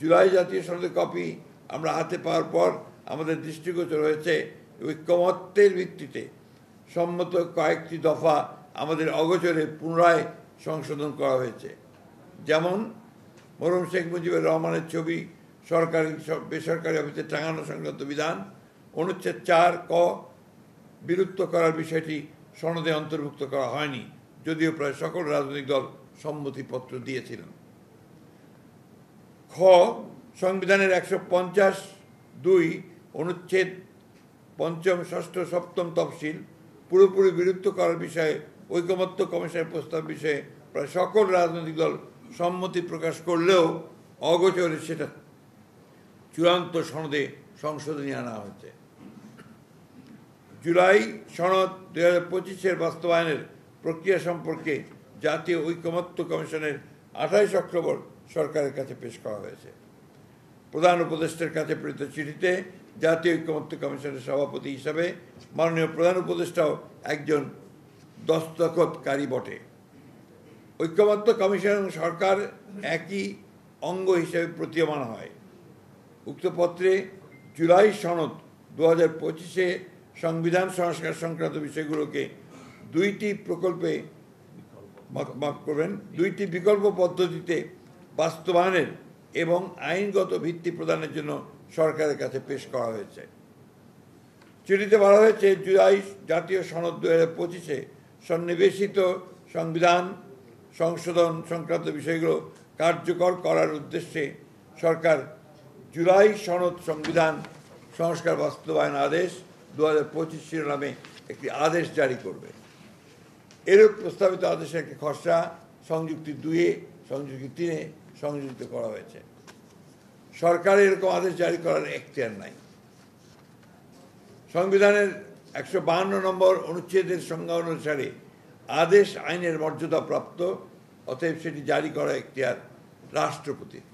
জুলাই জাতীয় সনদের কপি আমরা হাতে পাওয়ার পর আমাদের দৃষ্টিগোচর হয়েছে ঐকমত্যের ভিত্তিতে সম্মত কয়েকটি দফা আমাদের অগোচরে পুনরায় সংশোধন করা হয়েছে। যেমন মরহুম শেখ মুজিবুর রহমানের ছবি সরকারি বেসরকারি অফিসে টাঙানো সংক্রান্ত বিধান অনুচ্ছেদ 4 ক বিলুপ্ত করার বিষয়টি সনদে অন্তর্ভুক্ত করা হয়নি, যদিও প্রায় সকল রাজনৈতিক দল সম্মতিপত্র দিয়েছিলেন। খ সংবিধানের 150(2) অনুচ্ছেদ 5, 6, 7 তফসিল পুরোপুরি বিলুপ্ত করার বিষয়ে ঐকমত্য কমিশনের প্রস্তাব বিষয়ে প্রায় সকল রাজনৈতিক দল সম্মতি প্রকাশ করলেও অগোচরে সেটা চূড়ান্ত সনদে সংশোধনী আনা হয়েছে। জুলাই সনদ 2025-এর বাস্তবায়নের প্রক্রিয়া সম্পর্কে জাতীয় ঐকমত্য কমিশনের 28 অক্টোবর সরকারের কাছে পেশ করা হয়েছে। প্রধান উপদেষ্টার কাছে প্রেরিত চিঠিতে জাতীয় ঐকমত্য কমিশনের সভাপতি হিসাবে মাননীয় প্রধান উপদেষ্টাও একজন দস্তখতকারী বটে। ঐকমত্য কমিশন এবং সরকার একই অঙ্গ হিসেবে প্রতীয়মান হয়। উক্ত পত্রে জুলাই সনদ 2025-এ সংবিধান সংস্কার সংক্রান্ত বিষয়গুলোকে দুইটি বিকল্প পদ্ধতিতে বাস্তবায়নের এবং আইনগত ভিত্তি প্রদানের জন্য সরকারের কাছে পেশ করা হয়েছে। চিঠিতে বলা হয়েছে, জুলাই জাতীয় সনদ 2025-এ সন্নিবেশিত সংবিধান সংশোধন সংক্রান্ত বিষয়গুলো কার্যকর করার উদ্দেশ্যে সরকার জুলাই সনদ সংবিধান সংস্কার বাস্তবায়ন আদেশ 2025 শিরোনামে একটি আদেশ জারি করবে। এরূপ প্রস্তাবিত আদেশের একটি খসড়া সংযুক্তি 2-এ, সংযুক্তি 3-এ সংযোজিত করা হয়েছে। সরকারের এরকম আদেশ জারি করার এখতিয়ার নাই। সংবিধানের 152 নম্বর অনুচ্ছেদের সংজ্ঞা অনুসারে আদেশ আইনের মর্যাদা প্রাপ্ত, অতএব সেটি জারি করা এখতিয়ার রাষ্ট্রপতির।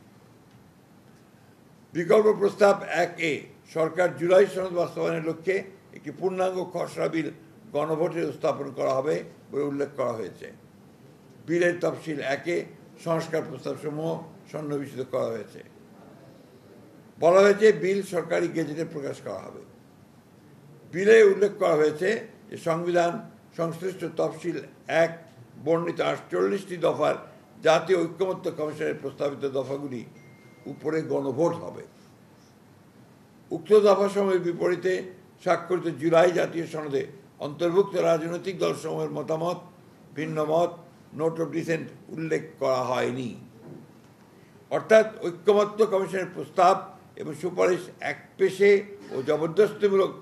বিকল্প প্রস্তাব 1-এ সরকার জুলাই সনদ বাস্তবায়নের লক্ষ্যে একটি পূর্ণাঙ্গ খসড়া বিল গণভোটে উপস্থাপন করা হবে বলে উল্লেখ করা হয়েছে। বিলের তফসিল 1-এ সংস্কার প্রস্তাবসমূহ সন্নিবেশিত করা হয়েছে। বলা হয়েছে বিল সরকারি গেজেটে প্রকাশ করা হবে। বিলে উল্লেখ করা হয়েছে যে সংবিধান সংশ্লিষ্ট তফসিল 1 বর্ণিত 48টি দফার জাতীয় ঐকমত্য কমিশনের প্রস্তাবিত দফাগুলি উপরে গণভোট হবে। উক্ত দফাসমূহের বিপরীতে স্বাক্ষরিত জুলাই জাতীয় সনদে অন্তর্ভুক্ত রাজনৈতিক দলসমূহের মতামত, ভিন্ন মত, নোট অফ ডিসেন্ট উল্লেখ করা হয়নি। অর্থাৎ ঐকমত্য কমিশনের প্রস্তাব এবং সুপারিশ একপেশে ও জবরদস্তিমূলক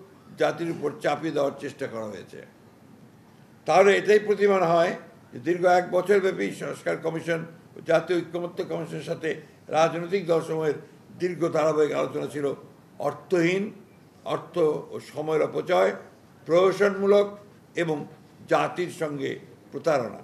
জাতির উপর চাপিয়ে দেওয়ার চেষ্টা করা হয়েছে। তাহলে এটাই প্রতীয়মান হয় যে দীর্ঘ 1 বছরব্যাপী সংস্কার কমিশন ও জাতীয় ঐকমত্য কমিশনের সাথে রাজনৈতিক দলসমূহের দীর্ঘ ধারাবাহিক আলোচনা ছিল অর্থহীন, অর্থ ও সময়ের অপচয়, প্রহসনমূলক এবং জাতির সঙ্গে প্রতারণা।